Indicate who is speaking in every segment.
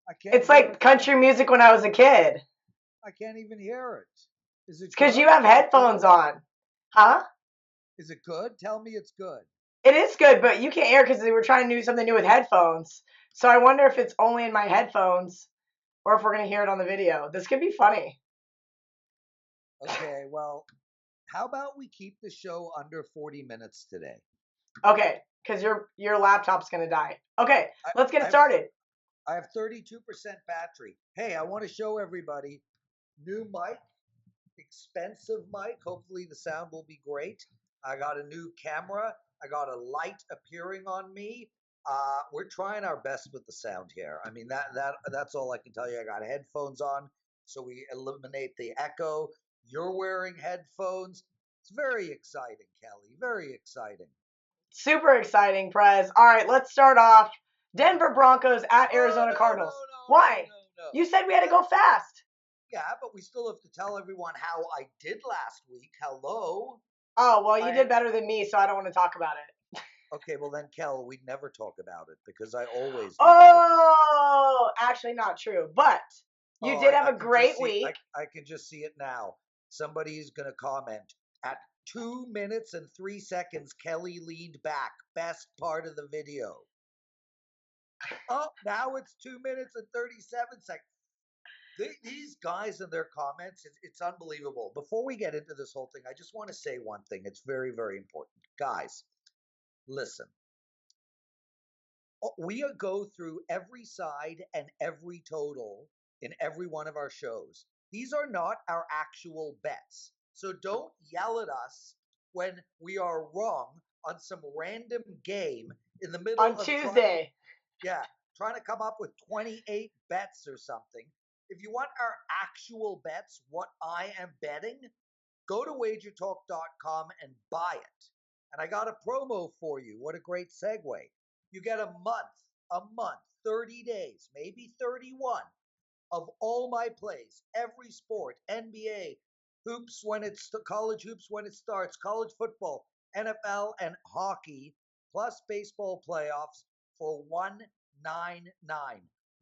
Speaker 1: I can't
Speaker 2: It's
Speaker 1: hear
Speaker 2: like
Speaker 1: it.
Speaker 2: country music when I was a kid.
Speaker 1: I can't even hear it. Is it
Speaker 2: It's because
Speaker 1: good?
Speaker 2: you have
Speaker 1: Is it
Speaker 2: headphones
Speaker 1: good?
Speaker 2: on. Huh?
Speaker 1: Is it good? Tell me it's good.
Speaker 2: It is good, but you can't hear because we were trying to do something new with headphones. So I wonder if it's only in my headphones or if we're going to hear it on the video. This could be funny.
Speaker 1: Okay, well, how about we keep the show under 40 minutes today?
Speaker 2: Okay, because your laptop's going to die. Okay,
Speaker 1: I,
Speaker 2: let's get
Speaker 1: I
Speaker 2: it
Speaker 1: have
Speaker 2: started.
Speaker 1: I have 32% battery. Hey, I want to show everybody new mic, expensive mic. Hopefully the sound will be great. I got a new camera. I got a light appearing on me. We're trying our best with the sound here. I mean that's all I can tell you. I got headphones on, so we eliminate the echo. You're wearing headphones. It's very exciting, Kelly. Very exciting.
Speaker 2: Super exciting, Prez. All right, let's start off. Denver Broncos at
Speaker 1: Oh
Speaker 2: Arizona
Speaker 1: no no
Speaker 2: Cardinals.
Speaker 1: no no
Speaker 2: Why?
Speaker 1: no no.
Speaker 2: You said we had to
Speaker 1: Let,
Speaker 2: go fast.
Speaker 1: yeah, but we still have to tell everyone how I did last week. Hello.
Speaker 2: Oh, well, you
Speaker 1: I
Speaker 2: did better than me, so I don't want to talk about it.
Speaker 1: Okay, well then, Kel, we'd never talk about it because I always do better.
Speaker 2: Oh, actually not true. But you
Speaker 1: Oh,
Speaker 2: did have
Speaker 1: I
Speaker 2: a
Speaker 1: can just
Speaker 2: great
Speaker 1: see
Speaker 2: week.
Speaker 1: I can just see it now. Somebody's gonna comment at 2 minutes and 3 seconds. Kelly leaned back. Best part of the video. Oh, now it's 2 minutes and 37 seconds. These guys and their comments, it's unbelievable. Before we get into this whole thing, I just want to say one thing. It's very, very important. Guys, listen. We go through every side and every total in every one of our shows. These are not our actual bets. So don't yell at us when we are wrong on some random game in the middle
Speaker 2: On
Speaker 1: of
Speaker 2: Tuesday.
Speaker 1: trying to come up with 28 bets or something. If you want our actual bets, what I am betting, go to wagertalk.com and buy it. And I got a promo for you. What a great segue. You get a month, 30 days, maybe 31 of all my plays, every sport, NBA, hoops when it's college hoops when it starts, college football, NFL, and hockey, plus baseball playoffs for $199.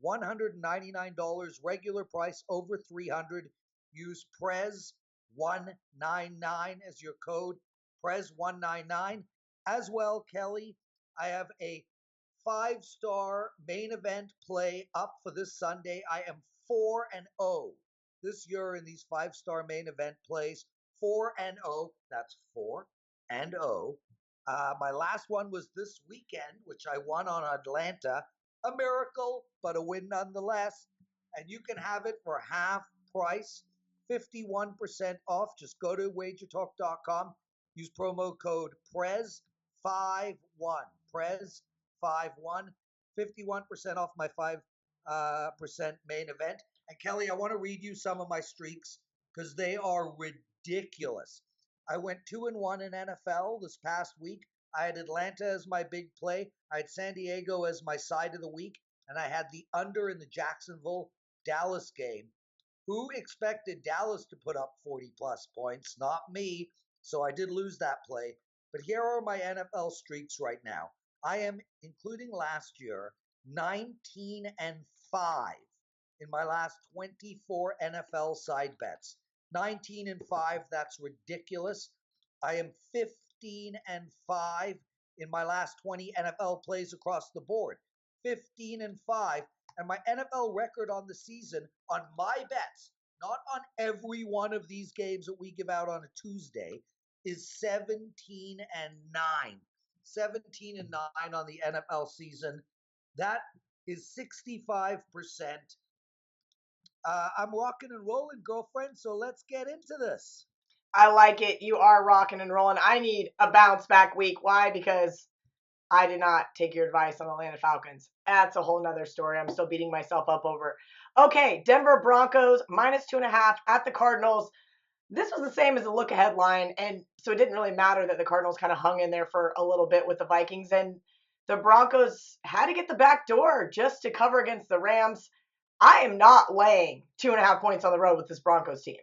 Speaker 1: $199 regular price over 300. Use Prez 199 as your code, Prez 199. As well, Kelly, I have a 5-star main event play up for this Sunday. I am 4-0 this year in these 5-star main event plays. 4-0. That's 4-0. My last one was this weekend, which I won on Atlanta. A miracle, but a win nonetheless. And you can have it for half price, 51% off. Just go to wagertalk.com. Use promo code PREZ51. PREZ51. 51% off my 5% main event. And Kelly, I want to read you some of my streaks because they are ridiculous. I went 2-1 in NFL this past week. I had Atlanta as my big play. I had San Diego as my side of the week. And I had the under in the Jacksonville Dallas game. Who expected Dallas to put up 40 plus points? Not me. So I did lose that play. But here are my NFL streaks right now. I am, including last year, 19-5 in my last 24 NFL side bets. 19-5, that's ridiculous. I am 15-5 in my last 20 NFL plays across the board. 15-5, and my NFL record on the season on my bets, not on every one of these games that we give out on a Tuesday, is 17-9. 17-9 on the NFL season. That is 65%. I'm rocking and rolling, girlfriend, so let's get into this.
Speaker 2: I like it. You are rocking and rolling. I need a bounce back week. Why? Because I did not take your advice on the Atlanta Falcons. That's a whole nother story. I'm still beating myself up over. Okay, Denver Broncos -2.5 at the Cardinals. This was the same as the look ahead line, and so it didn't really matter that the Cardinals kind of hung in there for a little bit with the Vikings, and the Broncos had to get the back door just to cover against the Rams. I am not laying 2.5 points on the road with this Broncos team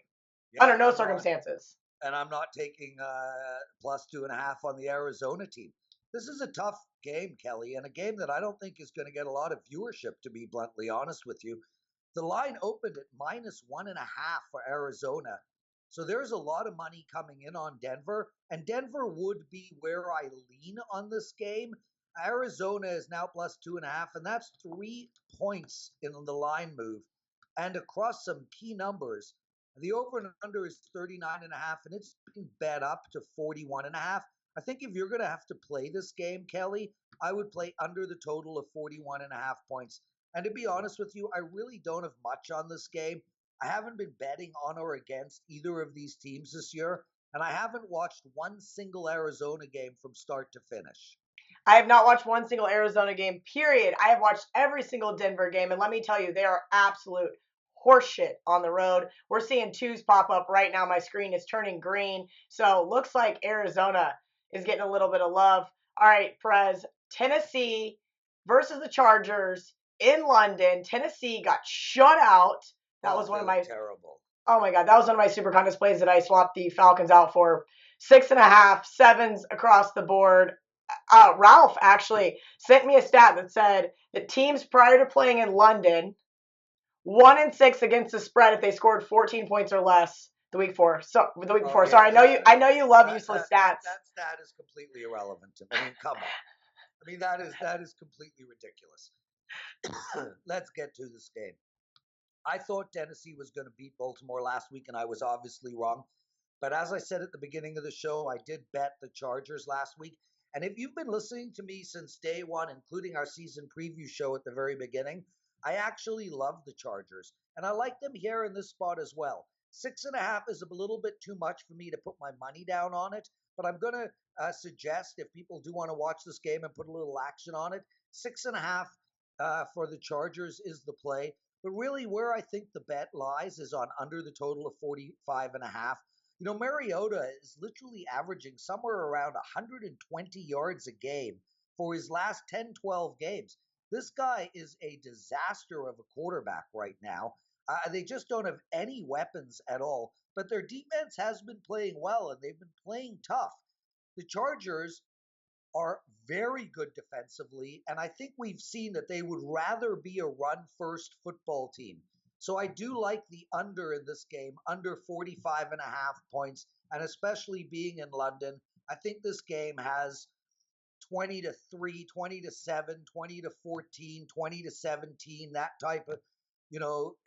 Speaker 2: under no circumstances.
Speaker 1: And I'm not taking plus 2.5 on the Arizona team. This is a tough game, Kelly, and a game that I don't think is going to get a lot of viewership, to be bluntly honest with you. The line opened at -1.5 for Arizona. So there's a lot of money coming in on Denver, and Denver would be where I lean on this game. Arizona is now +2.5, and that's 3 points in the line move. And across some key numbers, the over and under is 39.5, and it's been bet up to 41.5. I think if you're going to have to play this game, Kelly, I would play under the total of 41.5 points. And to be honest with you, I really don't have much on this game. I haven't been betting on or against either of these teams this year, and I haven't watched one single Arizona game from start to finish.
Speaker 2: I have not watched one single Arizona game, period. I have watched every single Denver game, and let me tell you, they are absolute horseshit on the road. We're seeing twos pop up right now. My screen is turning green, so looks like Arizona is getting a little bit of love. All right, Prez, Tennessee versus the Chargers in London. Tennessee got shut out. That was one of my
Speaker 1: terrible.
Speaker 2: Oh my God, that was one of my super contest plays that I swapped the Falcons out for. 6.5, sevens across the board. Ralph actually sent me a stat that said the teams prior to playing in London 1-6 against the spread if they scored 14 points or less the week before. Sorry, I know you love useless stats.
Speaker 1: That stat is completely irrelevant. I mean, come on. I mean, that is completely ridiculous. Let's get to this game. I thought Tennessee was going to beat Baltimore last week, and I was obviously wrong. But as I said at the beginning of the show, I did bet the Chargers last week. And if you've been listening to me since day one, including our season preview show at the very beginning, I actually love the Chargers. And I like them here in this spot as well. 6.5 is a little bit too much for me to put my money down on it. But I'm going to suggest, if people do want to watch this game and put a little action on it, 6.5 for the Chargers is the play. But really, where I think the bet lies is on under the total of 45.5. You know, Mariota is literally averaging somewhere around 120 yards a game for his last 10, 12 games. This guy is a disaster of a quarterback right now. They just don't have any weapons at all. But their defense has been playing well, and they've been playing tough. The Chargers are very good defensively, and I think we've seen that they would rather be a run-first football team. So I do like the under in this game, under 45.5 points, and especially being in London, I think this game has 20-3, 20-7, 20-14, 20-17, that type of,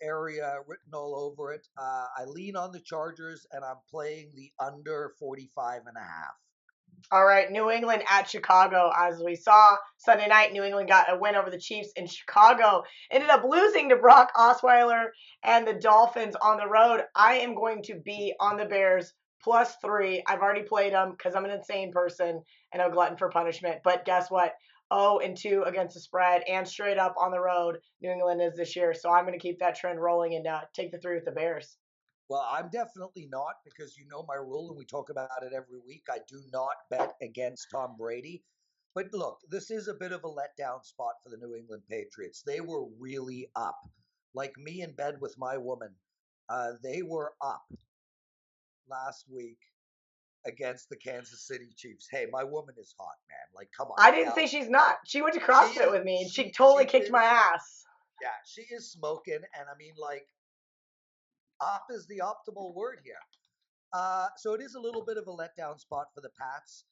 Speaker 1: area written all over it. I lean on the Chargers, and I'm playing the under 45.5.
Speaker 2: All right, New England at Chicago. As we saw Sunday night, New England got a win over the Chiefs, and Chicago ended up losing to Brock Osweiler and the Dolphins on the road. I am going to be on the Bears +3. I've already played them because I'm an insane person and a glutton for punishment. But guess what? 0-2 against the spread and straight up on the road, New England is this year. So I'm going to keep that trend rolling and take the 3 with the Bears.
Speaker 1: Well, I'm definitely not, because you know my rule, and we talk about it every week. I do not bet against Tom Brady. But look, this is a bit of a letdown spot for the New England Patriots. They were really up. Like me in bed with my woman, they were up last week against the Kansas City Chiefs. Hey, my woman is hot, man. Like, come on.
Speaker 2: I didn't say she's not. She went to CrossFit with me, and she totally kicked my ass.
Speaker 1: Yeah, she is smoking, and I mean, like, up is the optimal word here. So it is a little bit of a letdown spot for the Pats,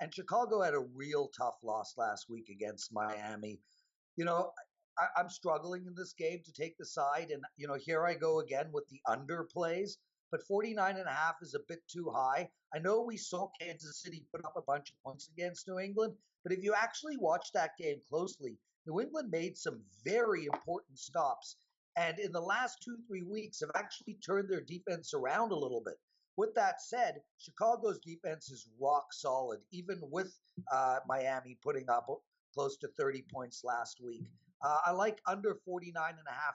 Speaker 1: and Chicago had a real tough loss last week against Miami. I'm struggling in this game to take the side, and, here I go again with the underplays, but 49.5 is a bit too high. I know we saw Kansas City put up a bunch of points against New England, but if you actually watch that game closely, New England made some very important stops. And in the last 2-3 weeks have actually turned their defense around a little bit. With that said, Chicago's defense is rock solid, even with Miami putting up close to 30 points last week. I like under 49.5.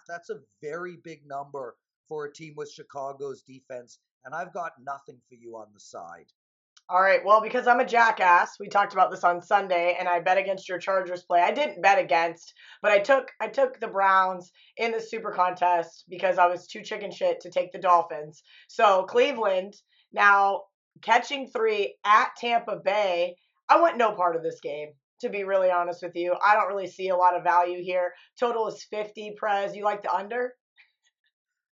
Speaker 1: That's a very big number for a team with Chicago's defense, and I've got nothing for you on the side.
Speaker 2: All right, well, because I'm a jackass, we talked about this on Sunday, and I bet against your Chargers play. I didn't bet against, but I took the Browns in the super contest because I was too chicken shit to take the Dolphins. So Cleveland now catching 3 at Tampa Bay. I want no part of this game, to be really honest with you. I don't really see a lot of value here. Total is 50, Prez. You like the under?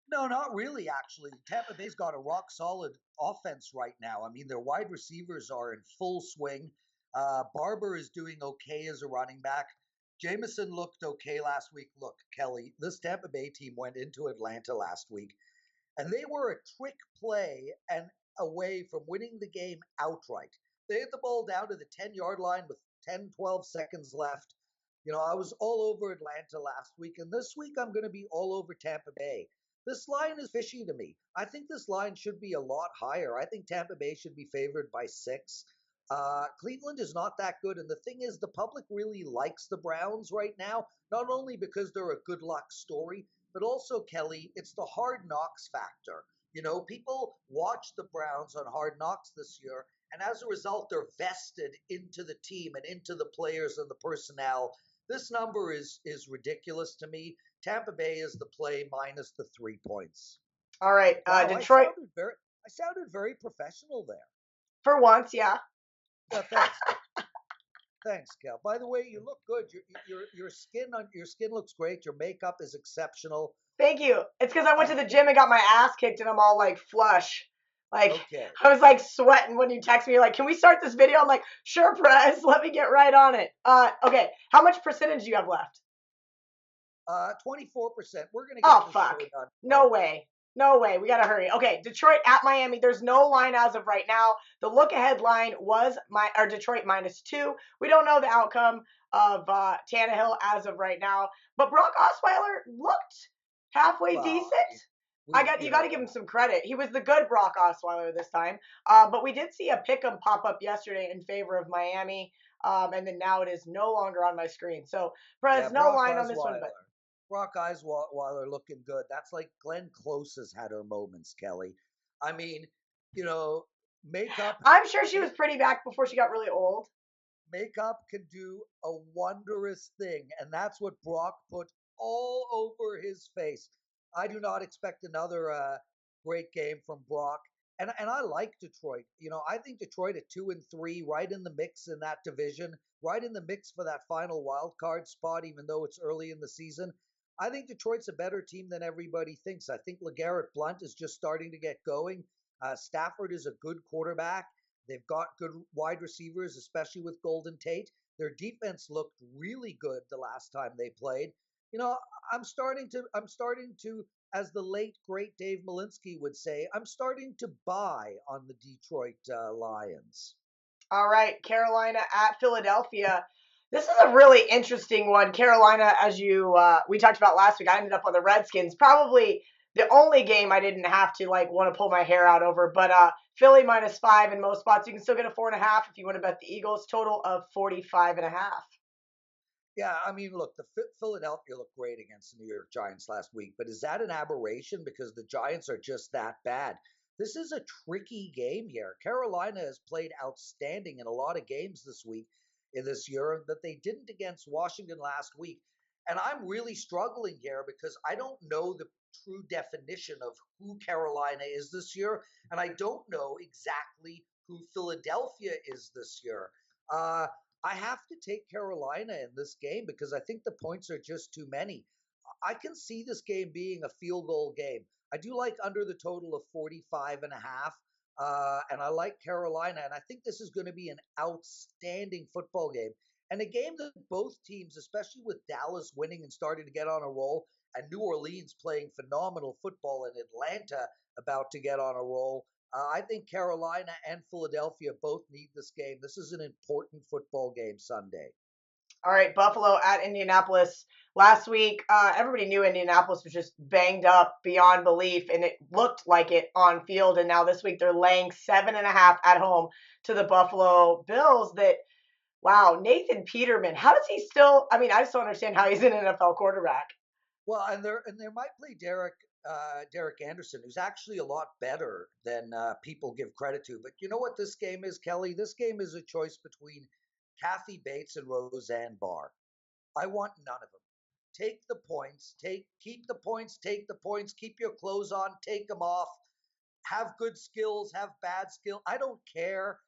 Speaker 1: No, not really, actually. Tampa Bay's got a rock solid offense right now. I mean, their wide receivers are in full swing. Barber is doing okay as a running back. Jameson looked okay last week. Look, Kelly, this Tampa Bay team went into Atlanta last week, and they were a trick play and away from winning the game outright. They hit the ball down to the 10-yard line with 10, 12 seconds left. You know, I was all over Atlanta last week, and this week I'm going to be all over Tampa Bay. This line is fishy to me. I think this line should be a lot higher. I think Tampa Bay should be favored by 6. Cleveland is not that good. And the thing is, the public really likes the Browns right now, not only because they're a good luck story, but also, Kelly, it's the hard knocks factor. You know, people watch the Browns on hard knocks this year, and as a result, they're vested into the team and into the players and the personnel. This number is ridiculous to me. Tampa Bay is the play minus the 3 points.
Speaker 2: All right,
Speaker 1: Wow,
Speaker 2: Detroit.
Speaker 1: I sounded very professional there.
Speaker 2: For once, yeah.
Speaker 1: Yeah, thanks. Thanks, Cal. By the way, you look good. Your skin looks great. Your makeup is exceptional.
Speaker 2: Thank you. It's because I went to the gym and got my ass kicked, and I'm all like flush. Like
Speaker 1: Okay.
Speaker 2: I was like sweating when you text me. You're like, can we start this video? I'm like, sure, Prez. Let me get right on it. Okay. How much percentage do you have left?
Speaker 1: 24%. We're gonna get
Speaker 2: Oh
Speaker 1: this
Speaker 2: fuck.
Speaker 1: show done.
Speaker 2: No way. No way. We gotta hurry. Okay, Detroit at Miami. There's no line as of right now. The look ahead line was Detroit -2. We don't know the outcome of Tannehill as of right now. But Brock Osweiler looked halfway
Speaker 1: Well,
Speaker 2: decent. You got to give him some credit. He was the good Brock Osweiler this time. But we did see a pick'em pop up yesterday in favor of Miami. And then now it is no longer on my screen. So, Prez, no line on this one, but
Speaker 1: Brock Osweiler looking good. That's like Glenn Close has had her moments, Kelly. I mean, you know, makeup.
Speaker 2: I'm sure she was pretty back before she got really old.
Speaker 1: Makeup can do a wondrous thing, and that's what Brock put all over his face. I do not expect another great game from Brock. And I like Detroit. You know, I think Detroit at 2-3, right in the mix in that division, right in the mix for that final wild card spot, even though it's early in the season. I think Detroit's a better team than everybody thinks. I think LeGarrette Blount is just starting to get going. Stafford is a good quarterback. They've got good wide receivers, especially with Golden Tate. Their defense looked really good the last time they played. You know, I'm starting to, as the late great Dave Malinsky would say, I'm starting to buy on the Detroit Lions.
Speaker 2: All right, Carolina at Philadelphia. This is a really interesting one. Carolina, as we talked about last week, I ended up on the Redskins. Probably the only game I didn't have to want to pull my hair out over. But Philly -5 in most spots. You can still get a 4.5 if you want to bet the Eagles. Total of 45.5.
Speaker 1: Yeah, I mean, look, the Philadelphia looked great against the New York Giants last week, but is that an aberration because the Giants are just that bad? This is a tricky game here. Carolina has played outstanding in a lot of games this week, in this year, that they didn't against Washington last week. And I'm really struggling here because I don't know the true definition of who Carolina is this year, and I don't know exactly who Philadelphia is this year. I have to take Carolina in this game because I think the points are just too many. I can see this game being a field goal game. I do like under the total of 45.5. And I like Carolina. And I think this is going to be an outstanding football game. And a game that both teams, especially with Dallas winning and starting to get on a roll, and New Orleans playing phenomenal football, and Atlanta about to get on a roll, I think Carolina and Philadelphia both need this game. This is an important football game Sunday.
Speaker 2: All right, Buffalo at Indianapolis. Last week, everybody knew Indianapolis was just banged up beyond belief, and it looked like it on field. And now this week, they're laying 7.5 at home to the Buffalo Bills. Wow, Nathan Peterman. How does he still? I mean, I just don't understand how he's an NFL quarterback.
Speaker 1: Well, and they might play Derek Anderson, who's actually a lot better than people give credit to. But you know what this game is, Kelly? This game is a choice between Kathy Bates and Roseanne Barr. I want none of them. Take the points. Keep the points. Take the points. Keep your clothes on. Take them off. Have good skills. Have bad skill. I don't care.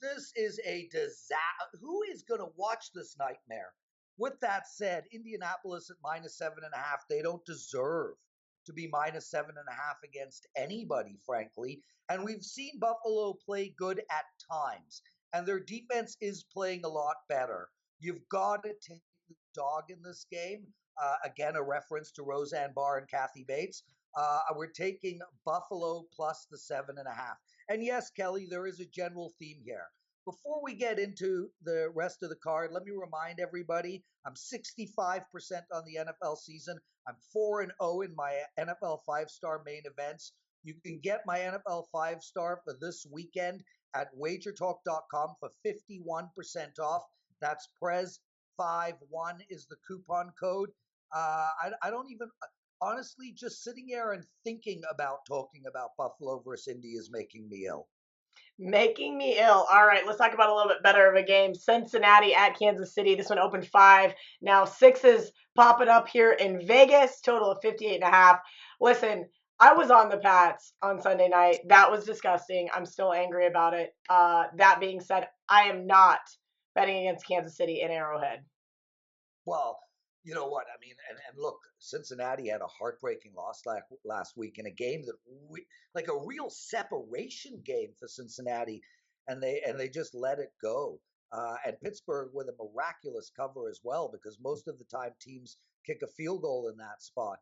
Speaker 1: This is a disaster. Who is going to watch this nightmare? With that said, Indianapolis at -7.5, they don't deserve to be -7.5 against anybody, frankly. And we've seen Buffalo play good at times, and their defense is playing a lot better. You've got to take the dog in this game. Again, a reference to Roseanne Barr and Kathy Bates. We're taking Buffalo plus the 7.5. And yes, Kelly, there is a general theme here. Before we get into the rest of the card, let me remind everybody I'm 65% on the NFL season. I'm 4-0 in my NFL 5-star main events. You can get my NFL 5-star for this weekend at wagertalk.com for 51% off. That's Prez51 is the coupon code. I don't even, honestly, just sitting here and thinking about talking about Buffalo versus Indy is making me ill.
Speaker 2: Making me ill. All right, let's talk about a little bit better of a game. Cincinnati at Kansas City. This one opened 5. Now 6 is popping up here in Vegas. Total of 58.5. Listen, I was on the Pats on Sunday night. That was disgusting. I'm still angry about it. That being said, I am not betting against Kansas City in Arrowhead.
Speaker 1: Well, you know what? I mean, and look, Cincinnati had a heartbreaking loss last week in a game that like a real separation game for Cincinnati, and they just let it go. And Pittsburgh with a miraculous cover as well, because most of the time teams kick a field goal in that spot.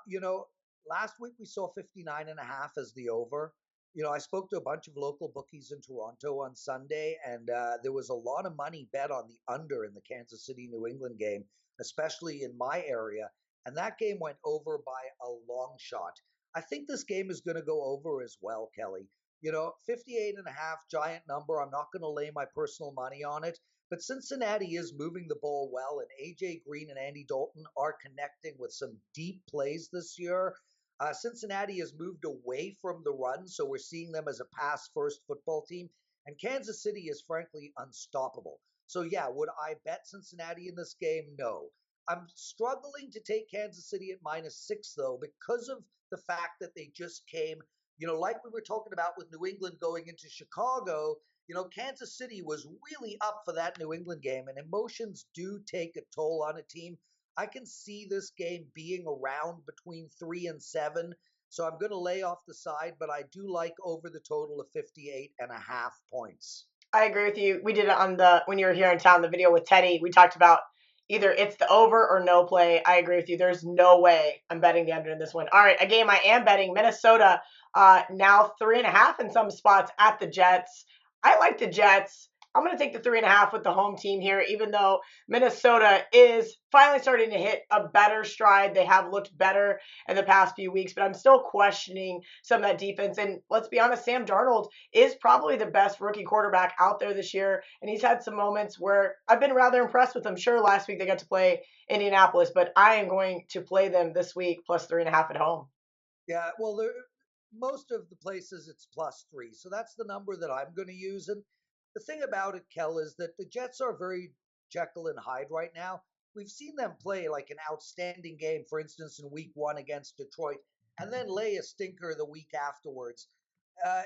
Speaker 1: You know, last week we saw 59.5 as the over. You know, I spoke to a bunch of local bookies in Toronto on Sunday, and there was a lot of money bet on the under in the Kansas City New England game, especially in my area. And that game went over by a long shot. I think this game is going to go over as well, Kelly. You know, 58.5, giant number. I'm not going to lay my personal money on it. But Cincinnati is moving the ball well, and A.J. Green and Andy Dalton are connecting with some deep plays this year. Cincinnati has moved away from the run, so we're seeing them as a pass-first football team. And Kansas City is frankly unstoppable. So yeah, would I bet Cincinnati in this game? No. I'm struggling to take Kansas City at -6 though, because of the fact that they just came, you know, like we were talking about with New England going into Chicago. You know, Kansas City was really up for that New England game, and emotions do take a toll on a team. I can see this game being around between 3 and 7. So I'm going to lay off the side, but I do like over the total of 58.5 points.
Speaker 2: I agree with you. We did it on when you were here in town, the video with Teddy. We talked about either it's the over or no play. I agree with you. There's no way I'm betting the under in this one. All right, a game I am betting, Minnesota, now 3.5 in some spots at the Jets. I like the Jets. I'm going to take the 3.5 with the home team here, even though Minnesota is finally starting to hit a better stride. They have looked better in the past few weeks, but I'm still questioning some of that defense. And let's be honest, Sam Darnold is probably the best rookie quarterback out there this year. And he's had some moments where I've been rather impressed with him. Sure, last week they got to play Indianapolis, but I am going to play them this week plus 3.5 at home.
Speaker 1: Yeah, well, most of the places it's +3. So that's the number that I'm going to use. And the thing about it, Kel, is that the Jets are very Jekyll and Hyde right now. We've seen them play like an outstanding game, for instance, in week 1 against Detroit, and then lay a stinker the week afterwards.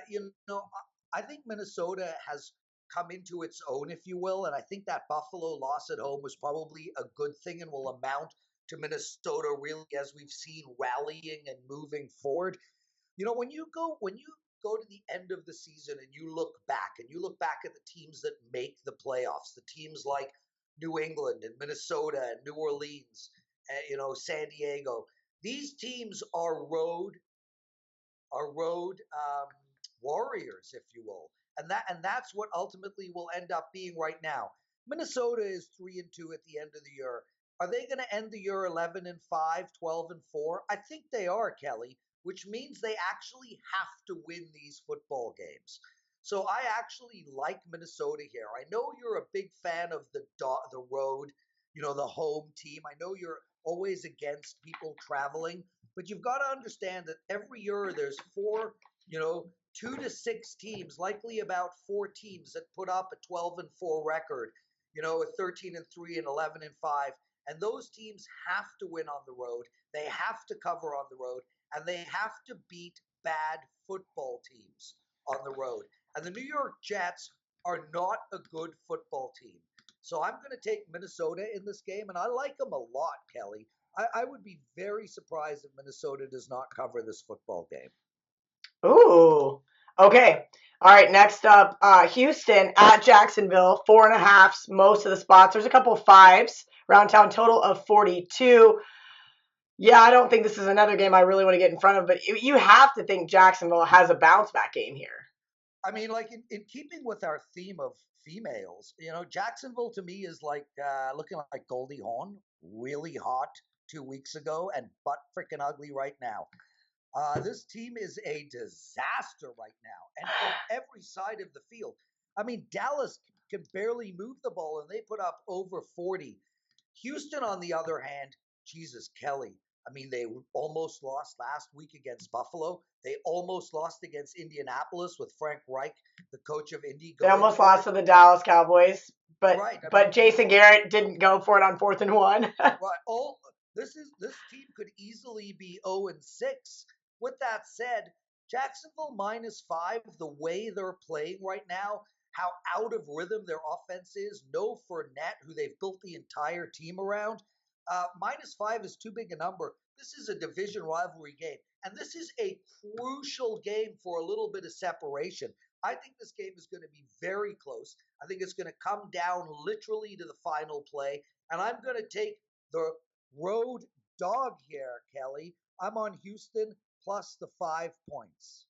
Speaker 1: You know, I think Minnesota has come into its own, if you will, and I think that Buffalo loss at home was probably a good thing and will amount to Minnesota really, as we've seen, rallying and moving forward. You know, when you go to the end of the season and you look back at the teams that make the playoffs, the teams like New England and Minnesota and New Orleans, you know, San Diego. These teams are road warriors, if you will, and that's what ultimately will end up being right now. Minnesota is 3-2 at the end of the year. Are they going to end the year 11-5, 12-4? I think they are, Kelly, which means they actually have to win these football games. So I actually like Minnesota here. I know you're a big fan of the road, you know, the home team. I know you're always against people traveling, but you've got to understand that every year there's four, you know, 2 to 6 teams, likely about 4 teams that put up a 12-4 record, you know, a 13-3 and 11-5. And those teams have to win on the road. They have to cover on the road, and they have to beat bad football teams on the road. And the New York Jets are not a good football team. So I'm going to take Minnesota in this game, and I like them a lot, Kelly. I would be very surprised if Minnesota does not cover this football game.
Speaker 2: Ooh. Okay. All right. Next up, Houston at Jacksonville, 4.5s, most of the spots. There's a couple of fives. Round town total of 42. Yeah, I don't think this is another game I really want to get in front of, but you have to think Jacksonville has a bounce back game here.
Speaker 1: I mean, like in keeping with our theme of females, Jacksonville to me is like looking like Goldie Hawn, really hot 2 weeks ago and butt freaking ugly right now. This team is a disaster right now, and from every side of the field. I mean, Dallas can barely move the ball, and they put up over 40. Houston, on the other hand, Jesus, Kelly. I mean, they almost lost last week against Buffalo. They almost lost against Indianapolis with Frank Reich, the coach of Indy.
Speaker 2: They almost lost to the Dallas Cowboys, but
Speaker 1: right.
Speaker 2: But Jason Garrett didn't go for it on 4th and 1.
Speaker 1: Right. This team could easily be 0-6. With that said, Jacksonville -5, the way they're playing right now, how out of rhythm their offense is, no Fournette, who they've built the entire team around. -5 is too big a number. This is a division rivalry game, and this is a crucial game for a little bit of separation. I think this game is going to be very close. I think it's going to come down literally to the final play, and I'm going to take the road dog here, Kelly. I'm on Houston plus the 5 points.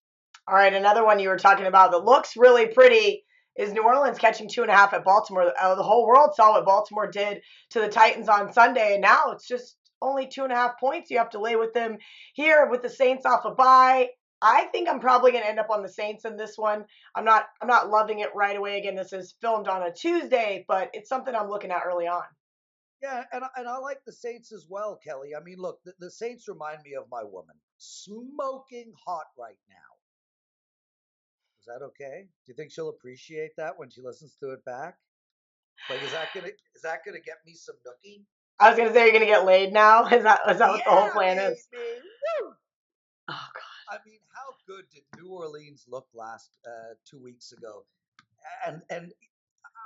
Speaker 2: All right, another one you were talking about that looks really pretty is New Orleans catching 2.5 at Baltimore. The whole world saw what Baltimore did to the Titans on Sunday, and now it's just only 2.5 points. You have to lay with them here with the Saints off a bye. I think I'm probably going to end up on the Saints in this one. I'm not loving it right away. Again, this is filmed on a Tuesday, but it's something I'm looking at early on.
Speaker 1: Yeah, and I like the Saints as well, Kelly. I mean, look, the Saints remind me of my woman. Smoking hot right now. Is that okay? Do you think she'll appreciate that when she listens to it back? Like, is that gonna get me some nookie?
Speaker 2: I was gonna say you're gonna get laid now. Is that what the whole plan is?
Speaker 1: Woo!
Speaker 2: Oh God.
Speaker 1: I mean, how good did New Orleans look last 2 weeks ago? And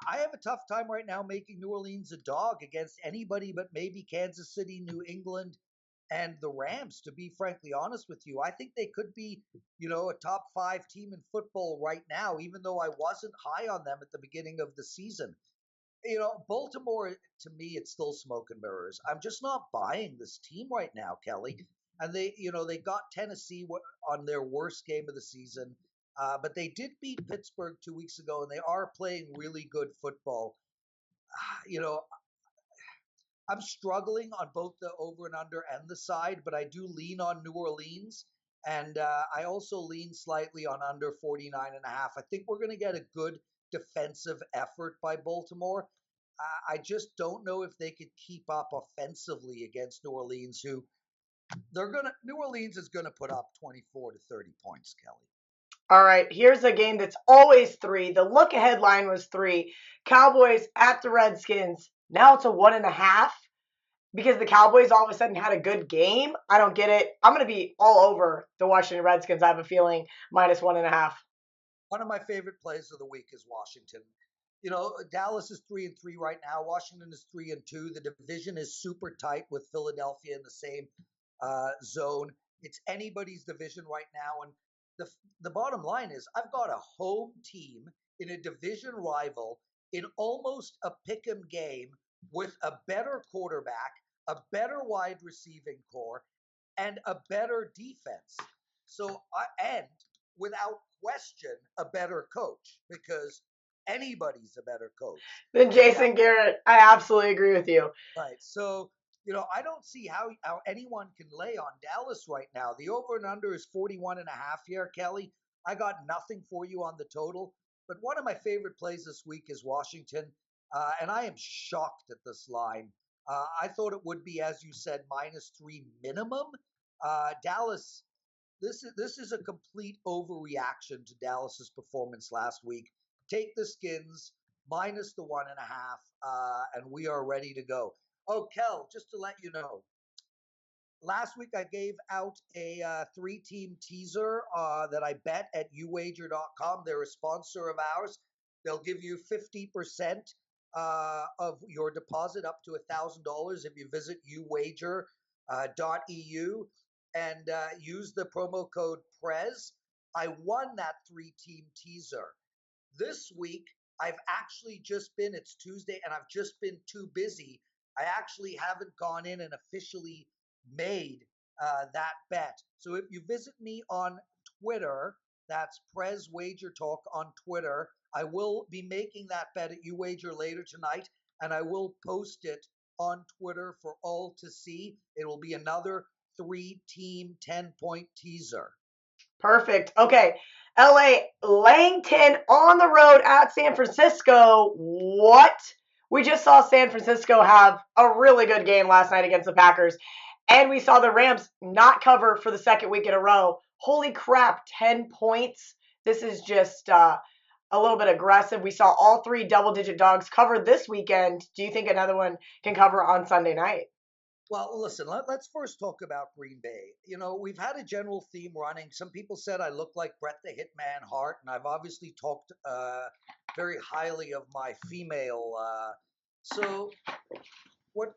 Speaker 1: I have a tough time right now making New Orleans a dog against anybody but maybe Kansas City, New England, and the Rams, to be frankly honest with you. I think they could be, a top 5 team in football right now, even though I wasn't high on them at the beginning of the season. Baltimore, to me, it's still smoke and mirrors. I'm just not buying this team right now, Kelly. And they got Tennessee on their worst game of the season. But they did beat Pittsburgh 2 weeks ago, and they are playing really good football. I'm struggling on both the over and under and the side, but I do lean on New Orleans. And I also lean slightly on under 49.5. I think we're going to get a good defensive effort by Baltimore. I just don't know if they could keep up offensively against New Orleans, who New Orleans is going to put up 24 to 30 points, Kelly.
Speaker 2: All right, here's a game that's always 3. The look ahead line was 3. Cowboys at the Redskins. Now it's a 1.5 because the Cowboys all of a sudden had a good game. I don't get it. I'm going to be all over the Washington Redskins. I have a feeling -1.5.
Speaker 1: One of my favorite plays of the week is Washington. Dallas is 3-3 right now. Washington is 3-2. The division is super tight with Philadelphia in the same zone. It's anybody's division right now. And the bottom line is I've got a home team in a division rival in almost a pick'em game with a better quarterback, a better wide receiving core, and a better defense. And without question, a better coach, because anybody's a better coach
Speaker 2: than Jason Garrett. I absolutely agree with you.
Speaker 1: Right. So, I don't see how anyone can lay on Dallas right now. The over and under is 41.5 here, Kelly. I got nothing for you on the total. But one of my favorite plays this week is Washington. And I am shocked at this line. I thought it would be, as you said, -3 minimum. Dallas, this is a complete overreaction to Dallas's performance last week. Take the Skins minus the 1.5, and we are ready to go. Oh, Kel, just to let you know, last week I gave out a 3-team teaser that I bet at uwager.com. They're a sponsor of ours. They'll give you 50% of your deposit up to $1,000 if you visit uwager.eu and use the promo code Prez. I won that 3-team teaser. This week, it's Tuesday, and I've just been too busy. I actually haven't gone in and officially made that bet. So if you visit me on Twitter, that's Prez Wager Talk on Twitter, I will be making that bet at UWager later tonight, and I will post it on Twitter for all to see. It will be another 3-team 10-point teaser.
Speaker 2: Perfect. Okay. LA laying 10 on the road at San Francisco. What? We just saw San Francisco have a really good game last night against the Packers, and we saw the Rams not cover for the second week in a row. Holy crap, 10 points. This is just a little bit aggressive. We saw all 3 double-digit dogs cover this weekend. Do you think another one can cover on Sunday night?
Speaker 1: Well, listen, let's first talk about Green Bay. You know, we've had a general theme running. Some people said I look like Bret the Hitman Hart, and I've obviously talked very highly of my female. So what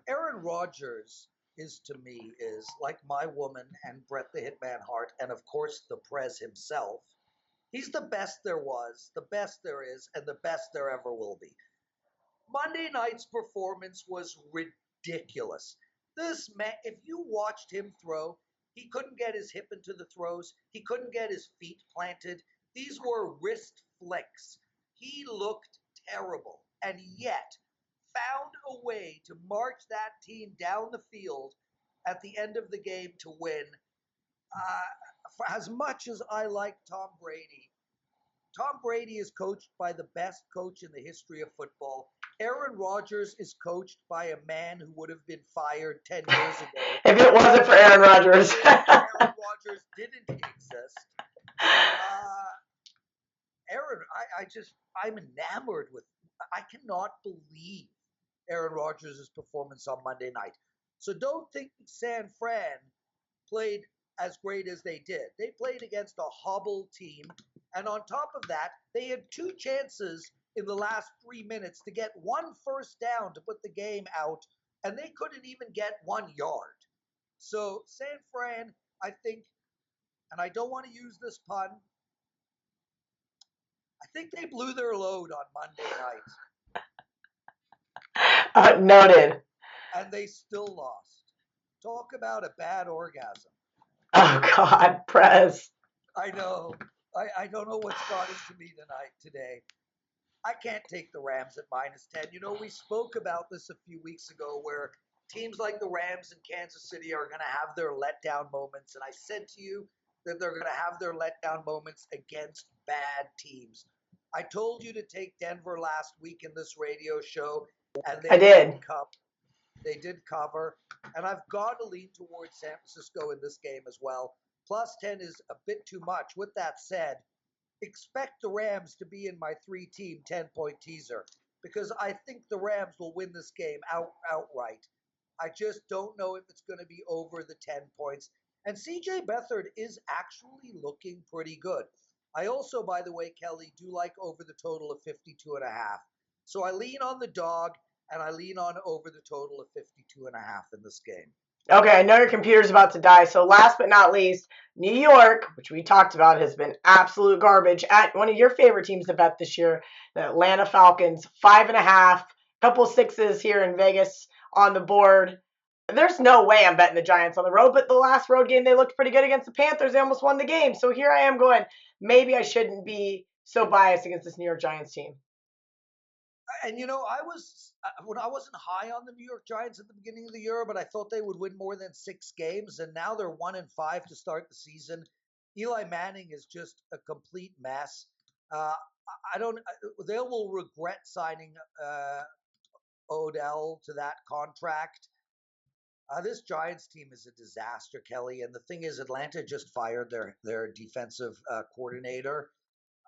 Speaker 1: Aaron Rodgers is to me is like my woman and Bret the Hitman Hart, and of course the Prez himself. He's the best there was, the best there is, and the best there ever will be. Monday night's performance was ridiculous. This man, if you watched him throw, he couldn't get his hip into the throws. He couldn't get his feet planted. These were wrist flicks. He looked terrible, and yet found a way to march that team down the field at the end of the game to win. For as much as I like Tom Brady is coached by the best coach in the history of football. Aaron Rodgers is coached by a man who would have been fired 10 years ago.
Speaker 2: If it wasn't for Aaron Rodgers.
Speaker 1: Aaron Rodgers didn't exist. I'm enamored with, I cannot believe Aaron Rodgers' performance on Monday night. So don't think San Fran played as great as they did. They played against a hobbled team. And on top of that, they had 2 chances in the last 3 minutes to get 1 first down to put the game out, and they couldn't even get 1 yard. So San Fran, I think, and I don't want to use this pun, I think they blew their load on Monday night.
Speaker 2: Noted.
Speaker 1: And they still lost. Talk about a bad orgasm.
Speaker 2: Oh, God, Prez.
Speaker 1: I know. I don't know what's got into me today. I can't take the Rams at -10. You know, we spoke about this a few weeks ago where teams like the Rams and Kansas City are going to have their letdown moments. And I said to you that they're going to have their letdown moments against bad teams. I told you to take Denver last week in this radio show, and they did cover. And I've got to lean towards San Francisco in this game as well. +10 is a bit too much. With that said, expect the Rams to be in my 3-team 10-point teaser because I think the Rams will win this game outright. I just don't know if it's going to be over the 10 points. And CJ Beathard is actually looking pretty good. I also, by the way, Kelly, do like over the total of 52.5. So I lean on the dog, and I lean on over the total of 52.5 in this game.
Speaker 2: Okay, I know your computer's about to die. So last but not least, New York, which we talked about, has been absolute garbage at one of your favorite teams to bet this year, the Atlanta Falcons, 5.5, couple 6s here in Vegas on the board. There's no way I'm betting the Giants on the road, but the last road game, they looked pretty good against the Panthers. They almost won the game. So here I am going, maybe I shouldn't be so biased against this New York Giants team.
Speaker 1: And, you know, I wasn't high on the New York Giants at the beginning of the year, but I thought they would win more than 6 games, and now they're 1-5 to start the season. Eli Manning is just a complete mess. They will regret signing Odell to that contract. This Giants team is a disaster, Kelly. And the thing is, Atlanta just fired their defensive coordinator,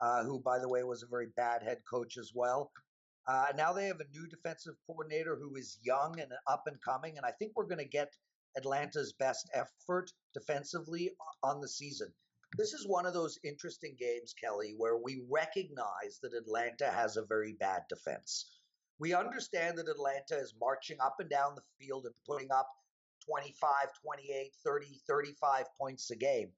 Speaker 1: who, by the way, was a very bad head coach as well. Now they have a new defensive coordinator who is young and up and coming, and I think we're going to get Atlanta's best effort defensively on the season. This is one of those interesting games, Kelly, where we recognize that Atlanta has a very bad defense. We understand that Atlanta is marching up and down the field and putting up 25, 28, 30, 35 points a game.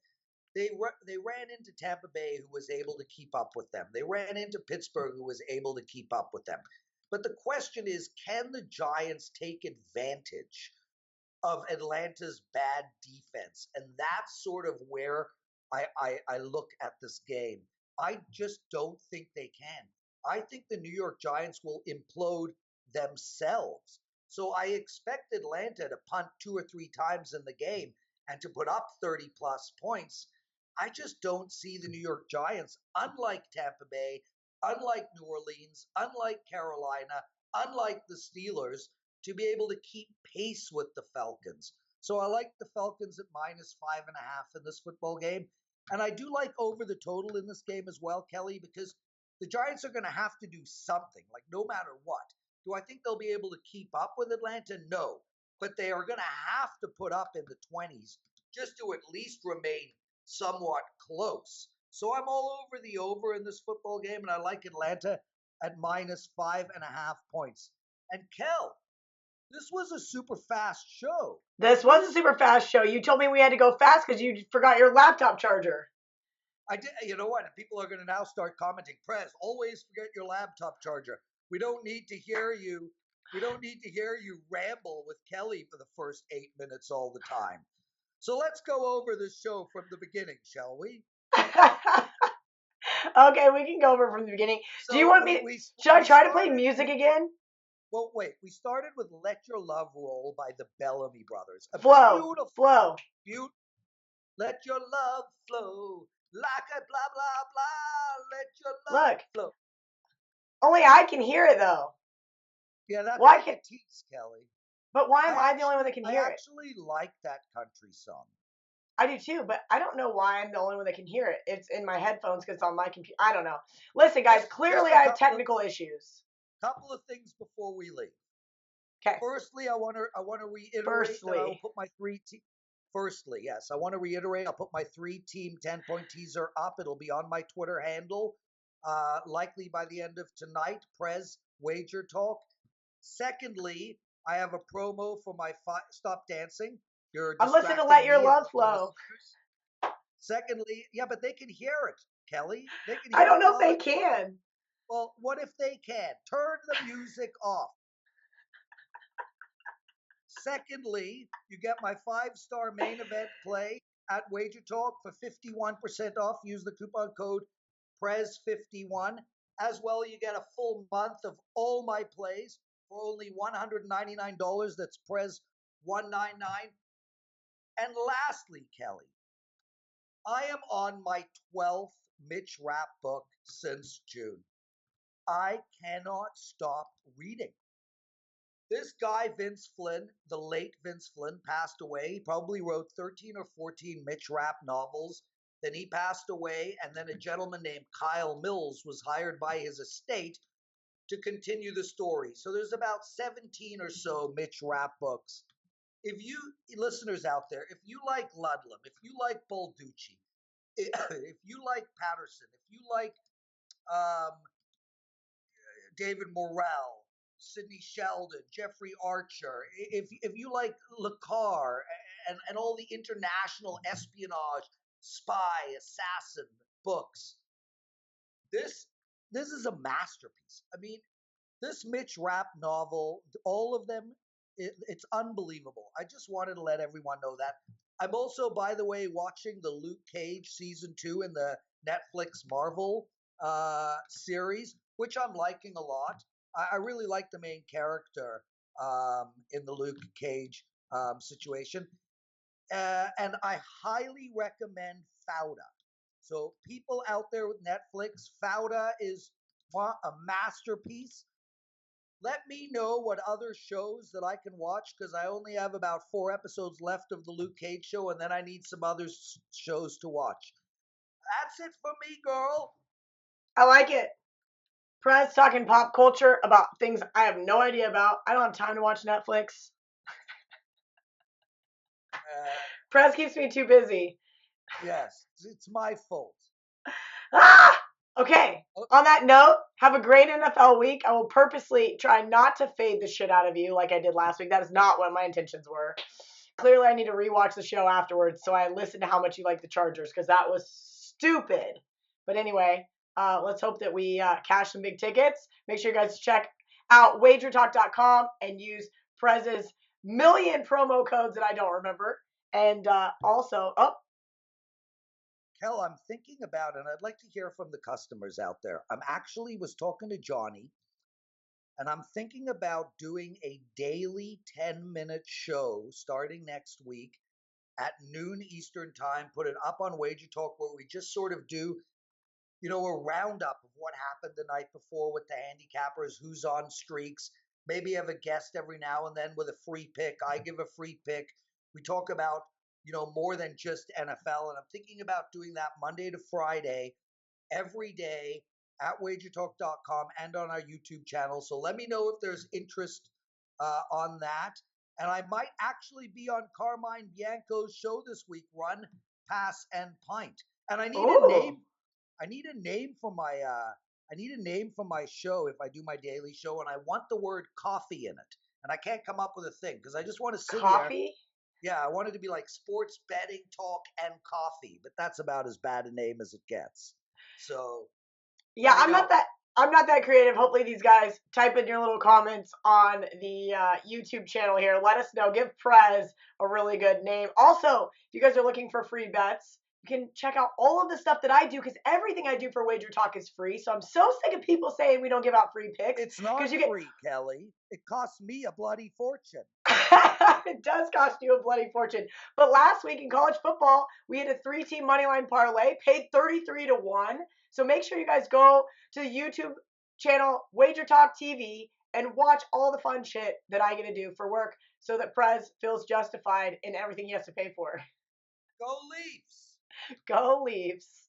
Speaker 1: They ran into Tampa Bay, who was able to keep up with them. They ran into Pittsburgh, who was able to keep up with them. But the question is, can the Giants take advantage of Atlanta's bad defense? And that's sort of where I look at this game. I just don't think they can. I think the New York Giants will implode themselves. So I expect Atlanta to punt 2 or 3 times in the game and to put up 30 plus points. I just don't see the New York Giants, unlike Tampa Bay, unlike New Orleans, unlike Carolina, unlike the Steelers, to be able to keep pace with the Falcons. So I like the Falcons at -5.5 in this football game. And I do like over the total in this game as well, Kelly, because the Giants are going to have to do something, like no matter what. Do I think they'll be able to keep up with Atlanta? No. But they are going to have to put up in the 20s just to at least remain somewhat close. So I'm all over the over in this football game, and I like Atlanta at -5.5 points. And Kel, this was a super fast show.
Speaker 2: This was a super fast show. You told me we had to go fast because you forgot your laptop charger.
Speaker 1: I did. You know what? People are going to now start commenting. Prez, always forget your laptop charger. We don't need to hear you. We don't need to hear you ramble with Kelly for the first 8 minutes all the time. So let's go over this show from the beginning, shall we?
Speaker 2: Okay, we can go over from the beginning.
Speaker 1: So
Speaker 2: do you want me? Should I try to play music again?
Speaker 1: Well, wait. We started with "Let Your Love Roll" by the Bellamy Brothers.
Speaker 2: Flow.
Speaker 1: Let your love flow like a blah blah blah. Let your love flow.
Speaker 2: Only I can hear it though.
Speaker 1: Yeah, that's why can tease, Kelly.
Speaker 2: But why am I the only one that can hear it?
Speaker 1: I actually like that country song.
Speaker 2: I do too, but I don't know why I'm the only one that can hear it. It's in my headphones because it's on my computer. I don't know. Listen, guys, clearly I have technical issues.
Speaker 1: Couple of things before we leave.
Speaker 2: Okay.
Speaker 1: Firstly, I want to reiterate that I'll put my 3 team. Firstly, yes, I want to reiterate. I'll put my 3-team 10-point teaser up. It'll be on my Twitter handle, likely by the end of tonight. Prez Wager Talk. Secondly, I have a promo for my Stop Dancing.
Speaker 2: I'm listening to Let Your Love Flow.
Speaker 1: Secondly, yeah, but they can hear it, Kelly. They can.
Speaker 2: I don't know if they can.
Speaker 1: Well, what if they can? Turn the music off. Secondly, you get my 5-star main event play at Wager Talk for 51% off. Use the coupon code PREZ51. As well, you get a full month of all my plays for only $199. That's PREZ199. And lastly, Kelly, I am on my 12th Mitch Rapp book since June. I cannot stop reading. This guy, Vince Flynn, the late Vince Flynn, passed away. He probably wrote 13 or 14 Mitch Rapp novels. Then he passed away, and then a gentleman named Kyle Mills was hired by his estate to continue the story. So there's about 17 or so Mitch Rapp books. If you listeners out there, if you like Ludlam, if you like Balducci, if you like Patterson, if you like David Morrell, Sidney Sheldon, Jeffrey Archer, if you like Le Carre and all the international espionage, spy, assassin books, this is a masterpiece. I mean, this Mitch Rapp novel, all of them, it's unbelievable. I just wanted to let everyone know that. I'm also, by the way, watching the Luke Cage season 2 in the Netflix Marvel series, which I'm liking a lot. I really like the main character in the Luke Cage situation. And I highly recommend Fauda. So people out there with Netflix, Fauda is a masterpiece. Let me know what other shows that I can watch, because I only have about 4 episodes left of the Luke Cage show, and then I need some other shows to watch. That's it for me, girl.
Speaker 2: I like it. Prez talking pop culture about things I have no idea about. I don't have time to watch Netflix. Prez keeps me too busy.
Speaker 1: Yes, it's my fault.
Speaker 2: Ah! Okay.
Speaker 1: Oh,
Speaker 2: On that note, have a great NFL week. I will purposely try not to fade the shit out of you like I did last week. That is not what my intentions were. Clearly, I need to rewatch the show afterwards so I listen to how much you like the Chargers because that was stupid. But anyway, let's hope that we cash some big tickets. Make sure you guys check out wagertalk.com and use Prez's million promo codes that I don't remember. And also,
Speaker 1: Kel, I'm thinking about, and I'd like to hear from the customers out there. I'm actually was talking to Johnny, and I'm thinking about doing a daily 10-minute show starting next week at noon Eastern time. Put it up on Wager Talk where we just sort of do, a roundup of what happened the night before with the handicappers, who's on streaks. Maybe have a guest every now and then with a free pick. I give a free pick. We talk about, more than just NFL. And I'm thinking about doing that Monday to Friday every day at wagertalk.com and on our YouTube channel. So let me know if there's interest on that. And I might actually be on Carmine Bianco's show this week, Run, Pass, and Pint. And I need a name. I need a name for my show if I do my daily show, and I want the word coffee in it. And I can't come up with a thing because I just want to sit here.
Speaker 2: coffee?
Speaker 1: Yeah, I want it to be like sports betting talk and coffee, but that's about as bad a name as it gets. So
Speaker 2: Yeah, I'm not that creative. Hopefully these guys type in your little comments on the YouTube channel here. Let us know. Give Prez a really good name. Also, if you guys are looking for free bets, you can check out all of the stuff that I do because everything I do for Wager Talk is free. So I'm so sick of people saying we don't give out free picks.
Speaker 1: It's not free, Kelly. It costs me a bloody fortune.
Speaker 2: It does cost you a bloody fortune. But last week in college football, we had a 3-team moneyline parlay, paid 33-1. So make sure you guys go to the YouTube channel Wager Talk TV and watch all the fun shit that I get to do for work so that Prez feels justified in everything he has to pay for.
Speaker 1: Go Leafs!
Speaker 2: Go Leafs!